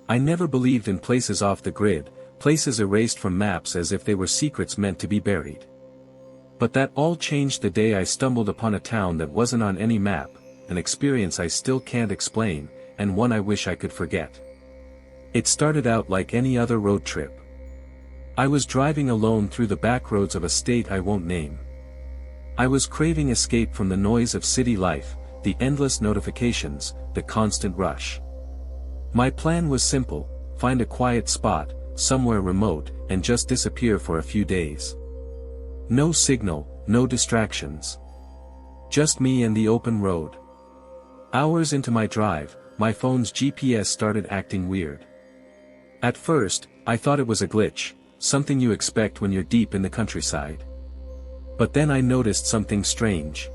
I never believed in places off the grid, places erased from maps as if they were secrets meant to be buried. But that all changed the day I stumbled upon a town that wasn't on any map, an experience I still can't explain, and one I wish I could forget. It started out like any other road trip. I was driving alone through the back roads of a state I won't name. I was craving escape from the noise of city life, the endless notifications, the constant rush. My plan was simple: find a quiet spot, somewhere remote, and just disappear for a few days. No signal, no distractions. Just me and the open road. Hours into my drive, my phone's GPS started acting weird. At first, I thought it was a glitch, something you expect when you're deep in the countryside. But then I noticed something strange.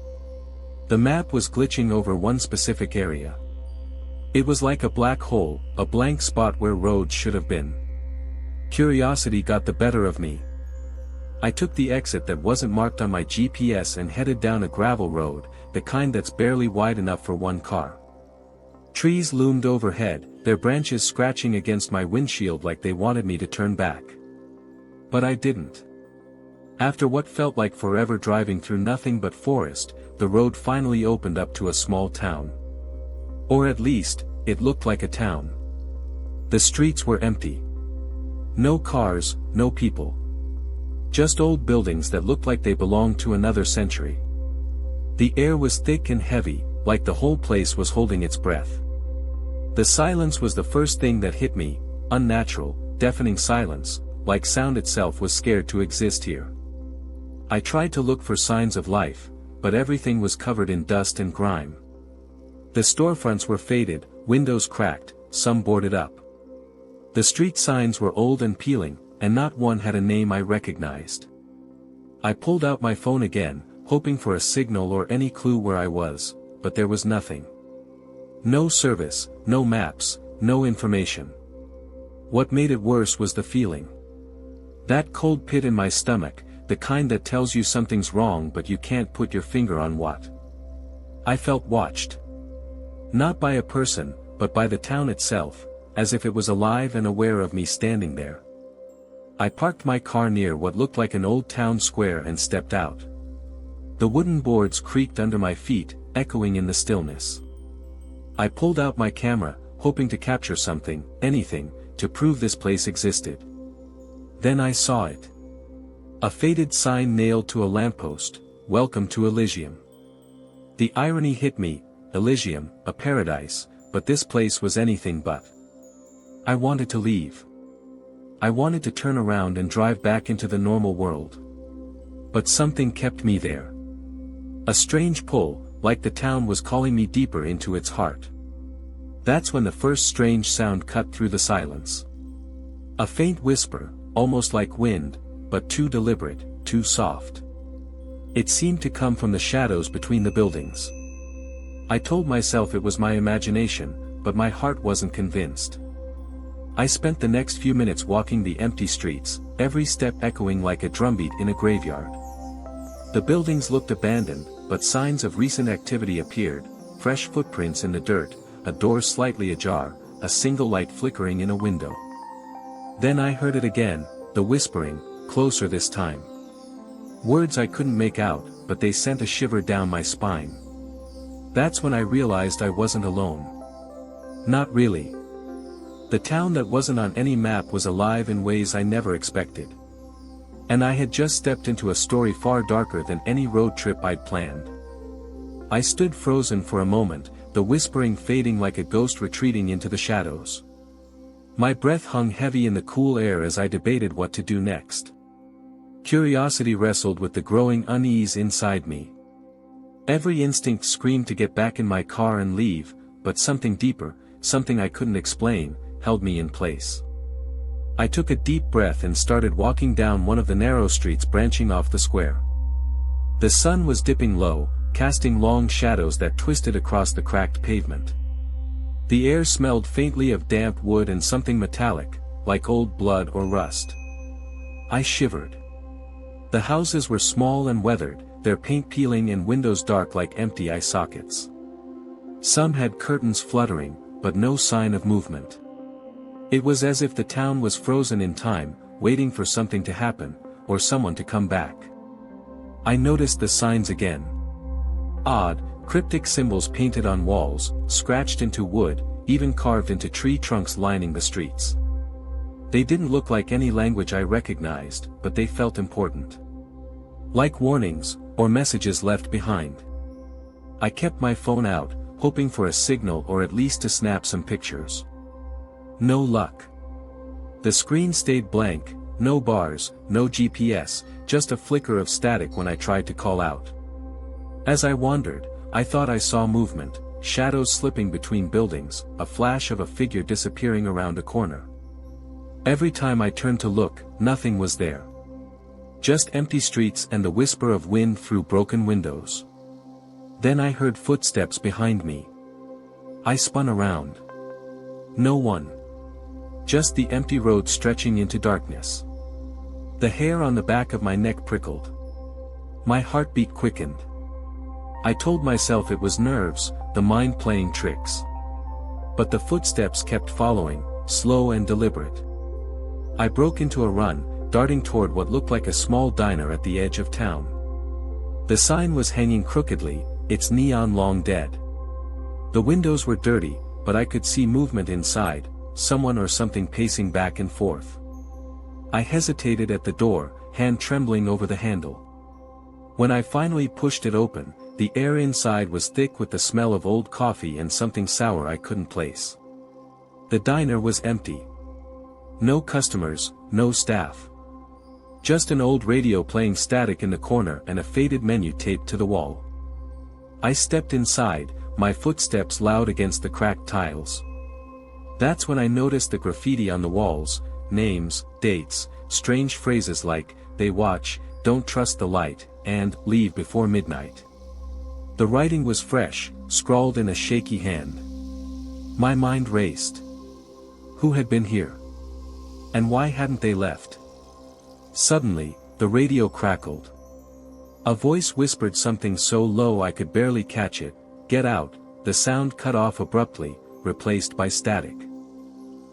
The map was glitching over one specific area. It was like a black hole, a blank spot where roads should have been. Curiosity got the better of me. I took the exit that wasn't marked on my GPS and headed down a gravel road, the kind that's barely wide enough for one car. Trees loomed overhead, their branches scratching against my windshield like they wanted me to turn back. But I didn't. After what felt like forever driving through nothing but forest, the road finally opened up to a small town. Or at least, it looked like a town. The streets were empty. No cars, no people. Just old buildings that looked like they belonged to another century. The air was thick and heavy, like the whole place was holding its breath. The silence was the first thing that hit me, unnatural, deafening silence, like sound itself was scared to exist here. I tried to look for signs of life, but everything was covered in dust and grime. The storefronts were faded, windows cracked, some boarded up. The street signs were old and peeling, and not one had a name I recognized. I pulled out my phone again, hoping for a signal or any clue where I was, but there was nothing. No service, no maps, no information. What made it worse was the feeling. That cold pit in my stomach, the kind that tells you something's wrong but you can't put your finger on what. I felt watched. Not by a person, but by the town itself, as if it was alive and aware of me standing there. I parked my car near what looked like an old town square and stepped out. The wooden boards creaked under my feet, echoing in the stillness. I pulled out my camera, hoping to capture something, anything, to prove this place existed. Then I saw it. A faded sign nailed to a lamppost: "Welcome to Elysium." The irony hit me: Elysium, a paradise, but this place was anything but. I wanted to leave. I wanted to turn around and drive back into the normal world. But something kept me there. A strange pull, like the town was calling me deeper into its heart. That's when the first strange sound cut through the silence. A faint whisper, almost like wind, but too deliberate, too soft. It seemed to come from the shadows between the buildings. I told myself it was my imagination, but my heart wasn't convinced. I spent the next few minutes walking the empty streets, every step echoing like a drumbeat in a graveyard. The buildings looked abandoned, but signs of recent activity appeared: fresh footprints in the dirt, a door slightly ajar, a single light flickering in a window. Then I heard it again, the whispering, closer this time. Words I couldn't make out, but they sent a shiver down my spine. That's when I realized I wasn't alone. Not really. The town that wasn't on any map was alive in ways I never expected. And I had just stepped into a story far darker than any road trip I'd planned. I stood frozen for a moment, the whispering fading like a ghost retreating into the shadows. My breath hung heavy in the cool air as I debated what to do next. Curiosity wrestled with the growing unease inside me. Every instinct screamed to get back in my car and leave, but something deeper, something I couldn't explain, held me in place. I took a deep breath and started walking down one of the narrow streets branching off the square. The sun was dipping low, casting long shadows that twisted across the cracked pavement. The air smelled faintly of damp wood and something metallic, like old blood or rust. I shivered. The houses were small and weathered, their paint peeling and windows dark like empty eye sockets. Some had curtains fluttering, but no sign of movement. It was as if the town was frozen in time, waiting for something to happen, or someone to come back. I noticed the signs again. Odd, cryptic symbols painted on walls, scratched into wood, even carved into tree trunks lining the streets. They didn't look like any language I recognized, but they felt important. Like warnings, or messages left behind. I kept my phone out, hoping for a signal or at least to snap some pictures. No luck. The screen stayed blank, no bars, no GPS, just a flicker of static when I tried to call out. As I wandered, I thought I saw movement, shadows slipping between buildings, a flash of a figure disappearing around a corner. Every time I turned to look, nothing was there. Just empty streets and the whisper of wind through broken windows. Then I heard footsteps behind me. I spun around. No one. Just the empty road stretching into darkness. The hair on the back of my neck prickled. My heartbeat quickened. I told myself it was nerves, the mind playing tricks. But the footsteps kept following, slow and deliberate. I broke into a run, darting toward what looked like a small diner at the edge of town. The sign was hanging crookedly, its neon long dead. The windows were dirty, but I could see movement inside, someone or something pacing back and forth. I hesitated at the door, hand trembling over the handle. When I finally pushed it open, the air inside was thick with the smell of old coffee and something sour I couldn't place. The diner was empty. No customers, no staff. Just an old radio playing static in the corner and a faded menu taped to the wall. I stepped inside, my footsteps loud against the cracked tiles. That's when I noticed the graffiti on the walls, names, dates, strange phrases like, "They watch, don't trust the light," and "Leave before midnight." The writing was fresh, scrawled in a shaky hand. My mind raced. Who had been here? And why hadn't they left? Suddenly, the radio crackled. A voice whispered something so low I could barely catch it, "Get out." The sound cut off abruptly, replaced by static.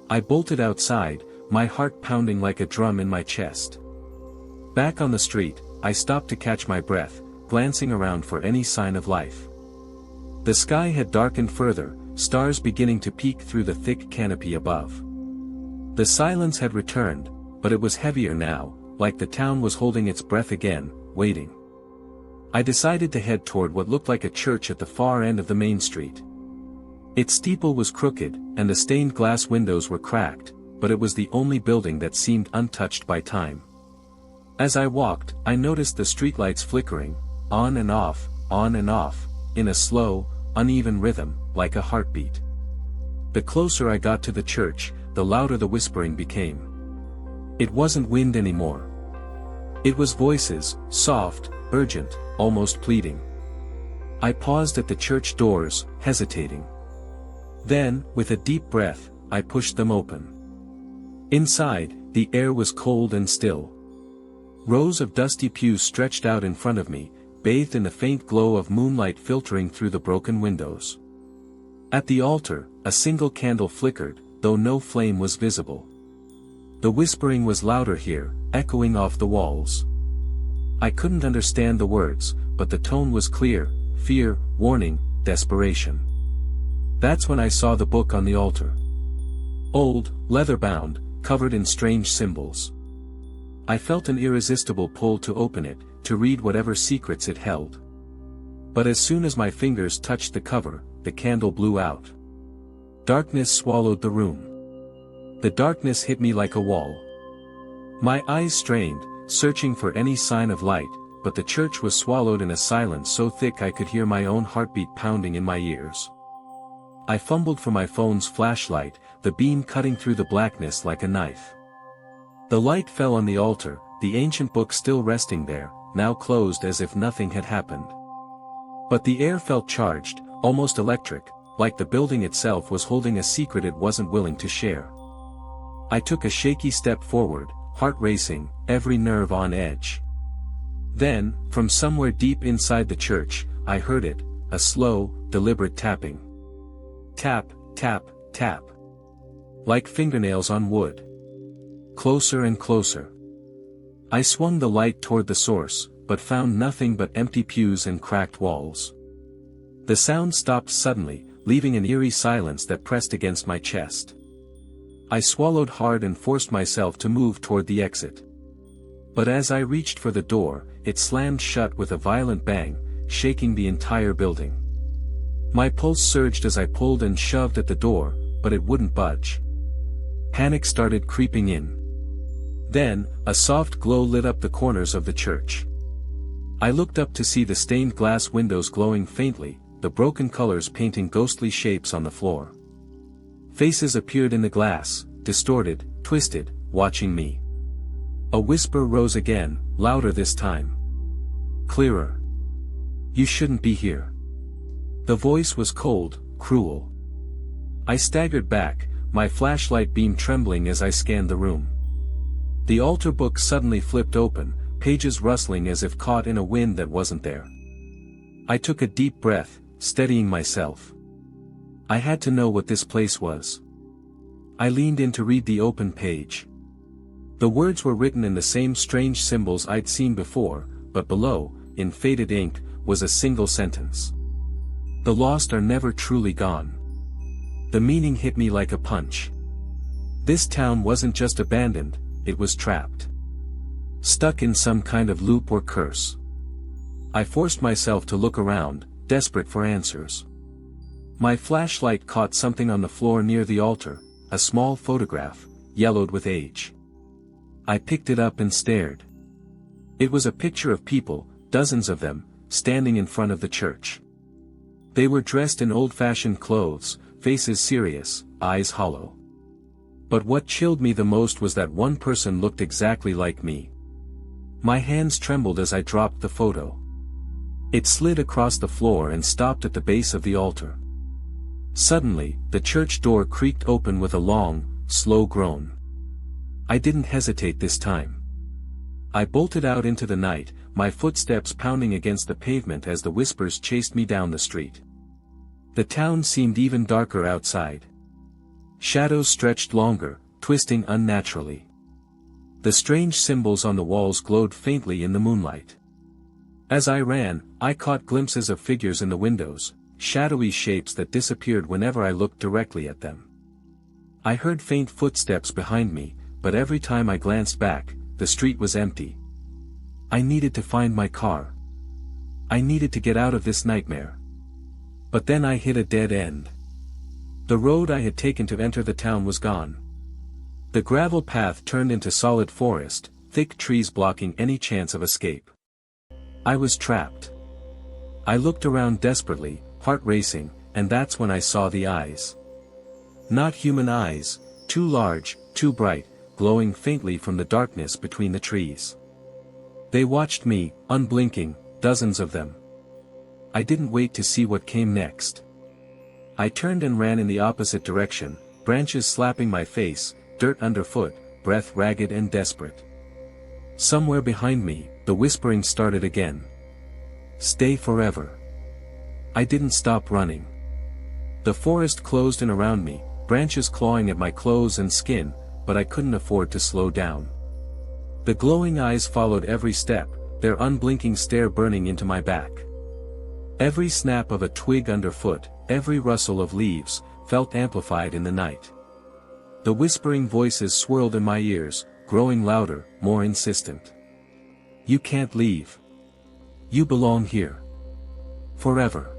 I bolted outside, my heart pounding like a drum in my chest. Back on the street, I stopped to catch my breath, glancing around for any sign of life. The sky had darkened further, stars beginning to peek through the thick canopy above. The silence had returned, but it was heavier now, like the town was holding its breath again, waiting. I decided to head toward what looked like a church at the far end of the main street. Its steeple was crooked, and the stained glass windows were cracked, but it was the only building that seemed untouched by time. As I walked, I noticed the streetlights flickering, on and off, in a slow, uneven rhythm, like a heartbeat. The closer I got to the church, the louder the whispering became. It wasn't wind anymore. It was voices, soft, urgent, almost pleading. I paused at the church doors, hesitating. Then, with a deep breath, I pushed them open. Inside, the air was cold and still. Rows of dusty pews stretched out in front of me, bathed in the faint glow of moonlight filtering through the broken windows. At the altar, a single candle flickered, though no flame was visible. The whispering was louder here, echoing off the walls. I couldn't understand the words, but the tone was clear: fear, warning, desperation. That's when I saw the book on the altar. Old, leather-bound, covered in strange symbols. I felt an irresistible pull to open it, to read whatever secrets it held. But as soon as my fingers touched the cover, the candle blew out. Darkness swallowed the room. The darkness hit me like a wall. My eyes strained, searching for any sign of light, but the church was swallowed in a silence so thick I could hear my own heartbeat pounding in my ears. I fumbled for my phone's flashlight, the beam cutting through the blackness like a knife. The light fell on the altar, the ancient book still resting there, now closed as if nothing had happened. But the air felt charged, almost electric, like the building itself was holding a secret it wasn't willing to share. I took a shaky step forward, heart racing, every nerve on edge. Then, from somewhere deep inside the church, I heard it, a slow, deliberate tapping. Tap, tap, tap. Like fingernails on wood. Closer and closer. I swung the light toward the source, but found nothing but empty pews and cracked walls. The sound stopped suddenly, leaving an eerie silence that pressed against my chest. I swallowed hard and forced myself to move toward the exit. But as I reached for the door, it slammed shut with a violent bang, shaking the entire building. My pulse surged as I pulled and shoved at the door, but it wouldn't budge. Panic started creeping in. Then, a soft glow lit up the corners of the church. I looked up to see the stained glass windows glowing faintly, the broken colors painting ghostly shapes on the floor. Faces appeared in the glass, distorted, twisted, watching me. A whisper rose again, louder this time. Clearer. You shouldn't be here. The voice was cold, cruel. I staggered back, my flashlight beam trembling as I scanned the room. The altar book suddenly flipped open, pages rustling as if caught in a wind that wasn't there. I took a deep breath, steadying myself. I had to know what this place was. I leaned in to read the open page. The words were written in the same strange symbols I'd seen before, but below, in faded ink, was a single sentence. The lost are never truly gone. The meaning hit me like a punch. This town wasn't just abandoned, it was trapped. Stuck in some kind of loop or curse. I forced myself to look around, desperate for answers. My flashlight caught something on the floor near the altar, a small photograph, yellowed with age. I picked it up and stared. It was a picture of people, dozens of them, standing in front of the church. They were dressed in old-fashioned clothes, faces serious, eyes hollow. But what chilled me the most was that one person looked exactly like me. My hands trembled as I dropped the photo. It slid across the floor and stopped at the base of the altar. Suddenly, the church door creaked open with a long, slow groan. I didn't hesitate this time. I bolted out into the night, my footsteps pounding against the pavement as the whispers chased me down the street. The town seemed even darker outside. Shadows stretched longer, twisting unnaturally. The strange symbols on the walls glowed faintly in the moonlight. As I ran, I caught glimpses of figures in the windows, shadowy shapes that disappeared whenever I looked directly at them. I heard faint footsteps behind me, but every time I glanced back, the street was empty. I needed to find my car. I needed to get out of this nightmare. But then I hit a dead end. The road I had taken to enter the town was gone. The gravel path turned into solid forest, thick trees blocking any chance of escape. I was trapped. I looked around desperately, heart racing, and that's when I saw the eyes. Not human eyes, too large, too bright, glowing faintly from the darkness between the trees. They watched me, unblinking, dozens of them. I didn't wait to see what came next. I turned and ran in the opposite direction, branches slapping my face, dirt underfoot, breath ragged and desperate. Somewhere behind me, the whispering started again. Stay forever. I didn't stop running. The forest closed in around me, branches clawing at my clothes and skin, but I couldn't afford to slow down. The glowing eyes followed every step, their unblinking stare burning into my back. Every snap of a twig underfoot, every rustle of leaves, felt amplified in the night. The whispering voices swirled in my ears, growing louder, more insistent. You can't leave. You belong here. Forever.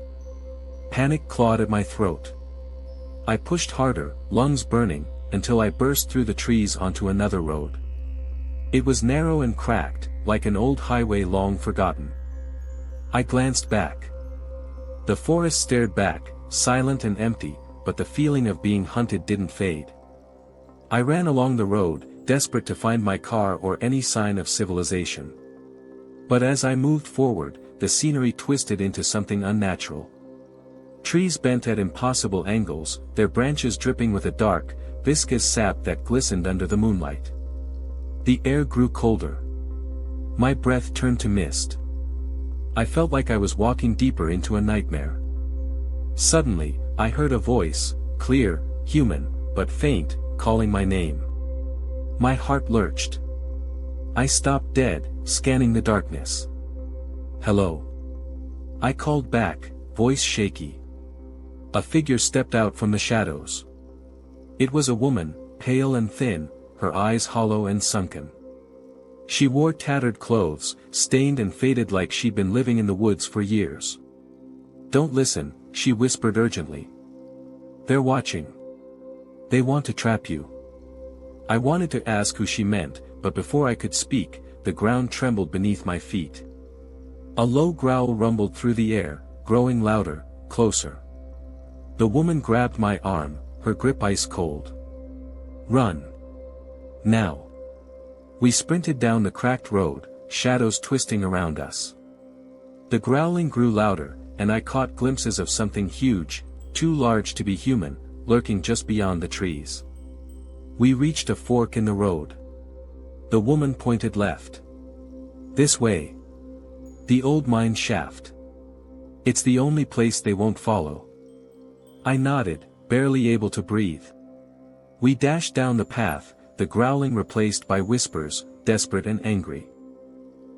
Panic clawed at my throat. I pushed harder, lungs burning, until I burst through the trees onto another road. It was narrow and cracked, like an old highway long forgotten. I glanced back. The forest stared back, silent and empty, but the feeling of being hunted didn't fade. I ran along the road, desperate to find my car or any sign of civilization. But as I moved forward, the scenery twisted into something unnatural. Trees bent at impossible angles, their branches dripping with a dark, viscous sap that glistened under the moonlight. The air grew colder. My breath turned to mist. I felt like I was walking deeper into a nightmare. Suddenly, I heard a voice, clear, human, but faint, calling my name. My heart lurched. I stopped dead, scanning the darkness. "Hello?" I called back, voice shaky. A figure stepped out from the shadows. It was a woman, pale and thin, her eyes hollow and sunken. She wore tattered clothes, stained and faded like she'd been living in the woods for years. "Don't listen," she whispered urgently. "They're watching. They want to trap you." I wanted to ask who she meant, but before I could speak, the ground trembled beneath my feet. A low growl rumbled through the air, growing louder, closer. The woman grabbed my arm, her grip ice cold. "Run. Now." We sprinted down the cracked road, shadows twisting around us. The growling grew louder, and I caught glimpses of something huge, too large to be human, lurking just beyond the trees. We reached a fork in the road. The woman pointed left. "This way. The old mine shaft. It's the only place they won't follow." I nodded, barely able to breathe. We dashed down the path, the growling replaced by whispers, desperate and angry.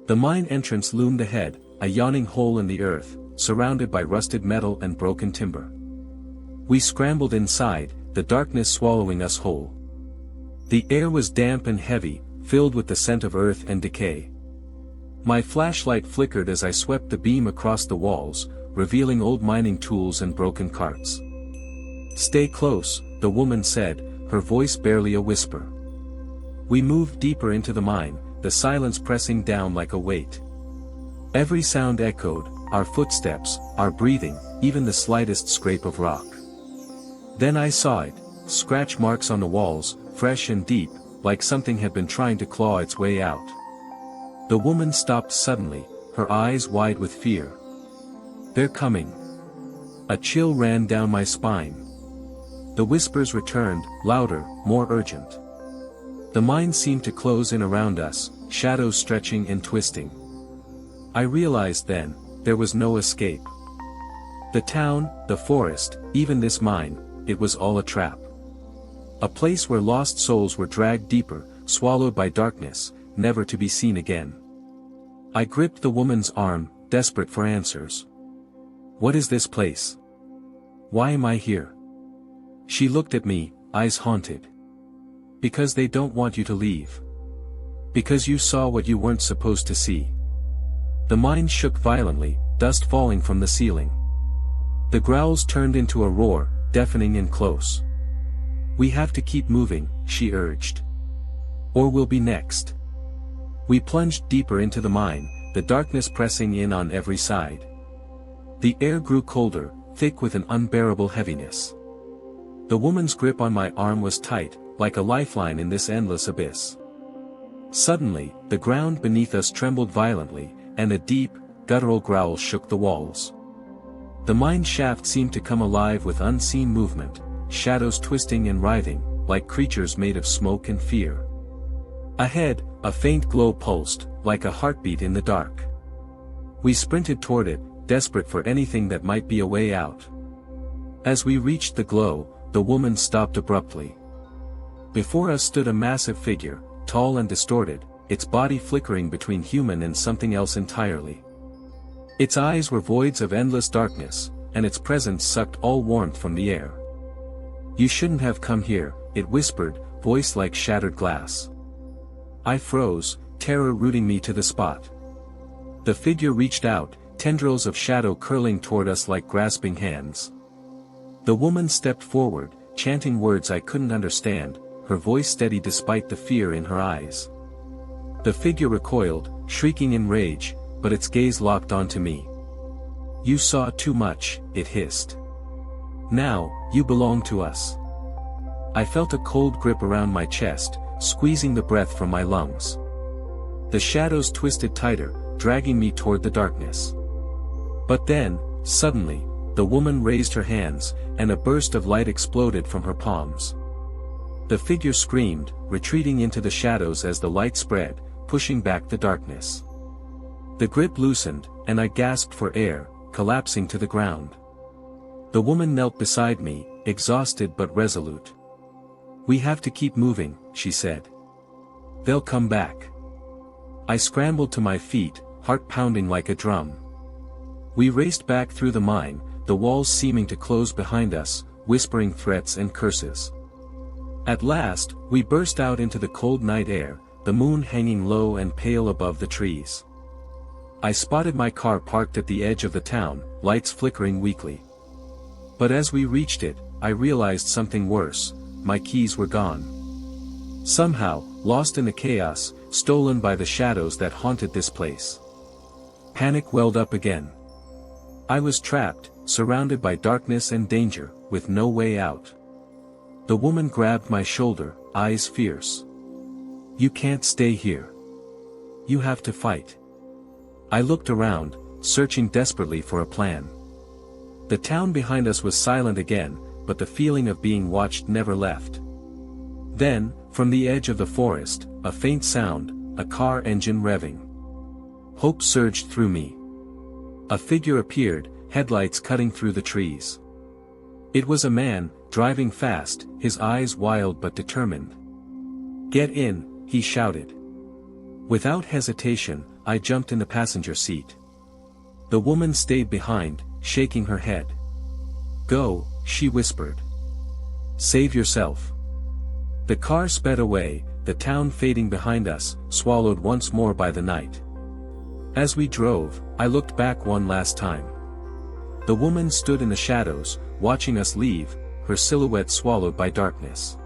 The mine entrance loomed ahead, a yawning hole in the earth, surrounded by rusted metal and broken timber. We scrambled inside, the darkness swallowing us whole. The air was damp and heavy, filled with the scent of earth and decay. My flashlight flickered as I swept the beam across the walls, revealing old mining tools and broken carts. "Stay close," the woman said, her voice barely a whisper. We moved deeper into the mine, the silence pressing down like a weight. Every sound echoed, our footsteps, our breathing, even the slightest scrape of rock. Then I saw it, scratch marks on the walls, fresh and deep, like something had been trying to claw its way out. The woman stopped suddenly, her eyes wide with fear. "They're coming." A chill ran down my spine. The whispers returned, louder, more urgent. The mine seemed to close in around us, shadows stretching and twisting. I realized then, there was no escape. The town, the forest, even this mine, it was all a trap. A place where lost souls were dragged deeper, swallowed by darkness, never to be seen again. I gripped the woman's arm, desperate for answers. "What is this place? Why am I here?" She looked at me, eyes haunted. "Because they don't want you to leave. Because you saw what you weren't supposed to see." The mine shook violently, dust falling from the ceiling. The growls turned into a roar, deafening and close. "We have to keep moving," she urged. "Or we'll be next." We plunged deeper into the mine, the darkness pressing in on every side. The air grew colder, thick with an unbearable heaviness. The woman's grip on my arm was tight, like a lifeline in this endless abyss. Suddenly, the ground beneath us trembled violently, and a deep, guttural growl shook the walls. The mine shaft seemed to come alive with unseen movement, shadows twisting and writhing, like creatures made of smoke and fear. Ahead, a faint glow pulsed, like a heartbeat in the dark. We sprinted toward it, desperate for anything that might be a way out. As we reached the glow, the woman stopped abruptly. Before us stood a massive figure, tall and distorted, its body flickering between human and something else entirely. Its eyes were voids of endless darkness, and its presence sucked all warmth from the air. "You shouldn't have come here," it whispered, voice like shattered glass. I froze, terror rooting me to the spot. The figure reached out, tendrils of shadow curling toward us like grasping hands. The woman stepped forward, chanting words I couldn't understand, her voice steady despite the fear in her eyes. The figure recoiled, shrieking in rage, but its gaze locked onto me. "You saw too much," it hissed. "Now, you belong to us." I felt a cold grip around my chest, squeezing the breath from my lungs. The shadows twisted tighter, dragging me toward the darkness. But then, suddenly, the woman raised her hands, and a burst of light exploded from her palms. The figure screamed, retreating into the shadows as the light spread, pushing back the darkness. The grip loosened, and I gasped for air, collapsing to the ground. The woman knelt beside me, exhausted but resolute. "We have to keep moving," she said. "They'll come back." I scrambled to my feet, heart pounding like a drum. We raced back through the mine, the walls seeming to close behind us, whispering threats and curses. At last, we burst out into the cold night air, the moon hanging low and pale above the trees. I spotted my car parked at the edge of the town, lights flickering weakly. But as we reached it, I realized something worse: my keys were gone. Somehow, lost in the chaos, stolen by the shadows that haunted this place. Panic welled up again. I was trapped, surrounded by darkness and danger, with no way out. The woman grabbed my shoulder, eyes fierce. "You can't stay here. You have to fight." I looked around, searching desperately for a plan. The town behind us was silent again, but the feeling of being watched never left. Then, from the edge of the forest, a faint sound, a car engine revving. Hope surged through me. A figure appeared, headlights cutting through the trees. It was a man, driving fast, his eyes wild but determined. "Get in," he shouted. Without hesitation, I jumped in the passenger seat. The woman stayed behind, shaking her head. "Go," she whispered. "Save yourself." The car sped away, the town fading behind us, swallowed once more by the night. As we drove, I looked back one last time. The woman stood in the shadows, watching us leave, her silhouette swallowed by darkness.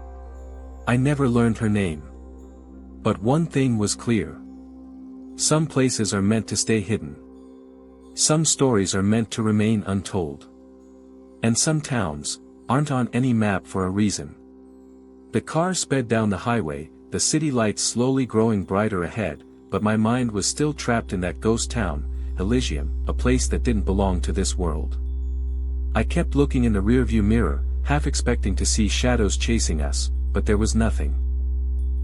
I never learned her name. But one thing was clear. Some places are meant to stay hidden. Some stories are meant to remain untold. And some towns aren't on any map for a reason. The car sped down the highway, the city lights slowly growing brighter ahead, but my mind was still trapped in that ghost town, Elysium, a place that didn't belong to this world. I kept looking in the rearview mirror, half expecting to see shadows chasing us, but there was nothing.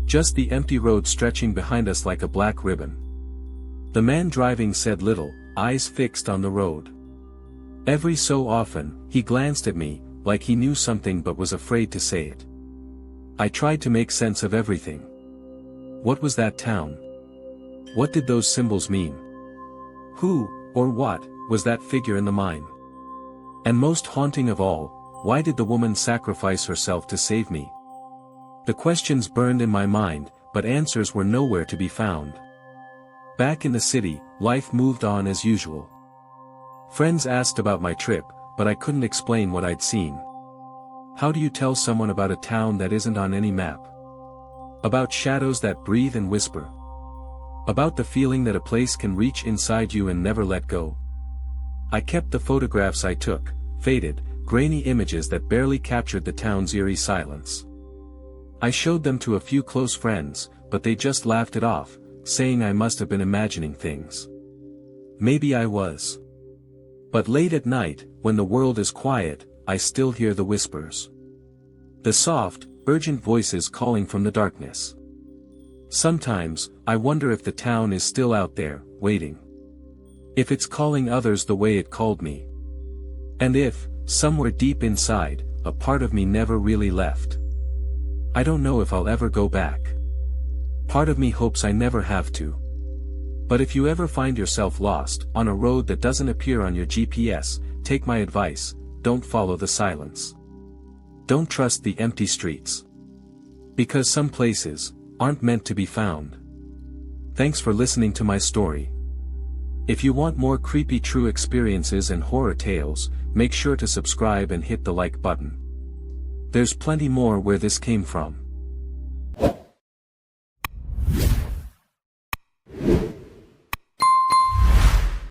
Just the empty road stretching behind us like a black ribbon. The man driving said little, eyes fixed on the road. Every so often, he glanced at me, like he knew something but was afraid to say it. I tried to make sense of everything. What was that town? What did those symbols mean? Who, or what, was that figure in the mine? And most haunting of all, why did the woman sacrifice herself to save me? The questions burned in my mind, but answers were nowhere to be found. Back in the city, life moved on as usual. Friends asked about my trip, but I couldn't explain what I'd seen. How do you tell someone about a town that isn't on any map? About shadows that breathe and whisper? About the feeling that a place can reach inside you and never let go? I kept the photographs I took, faded, grainy images that barely captured the town's eerie silence. I showed them to a few close friends, but they just laughed it off, saying I must have been imagining things. Maybe I was. But late at night, when the world is quiet, I still hear the whispers. The soft, urgent voices calling from the darkness. Sometimes, I wonder if the town is still out there, waiting. If it's calling others the way it called me. And if, somewhere deep inside, a part of me never really left. I don't know if I'll ever go back. Part of me hopes I never have to. But if you ever find yourself lost, on a road that doesn't appear on your GPS, take my advice, don't follow the silence. Don't trust the empty streets. Because some places aren't meant to be found. Thanks for listening to my story. If you want more creepy true experiences and horror tales, make sure to subscribe and hit the like button. There's plenty more where this came from.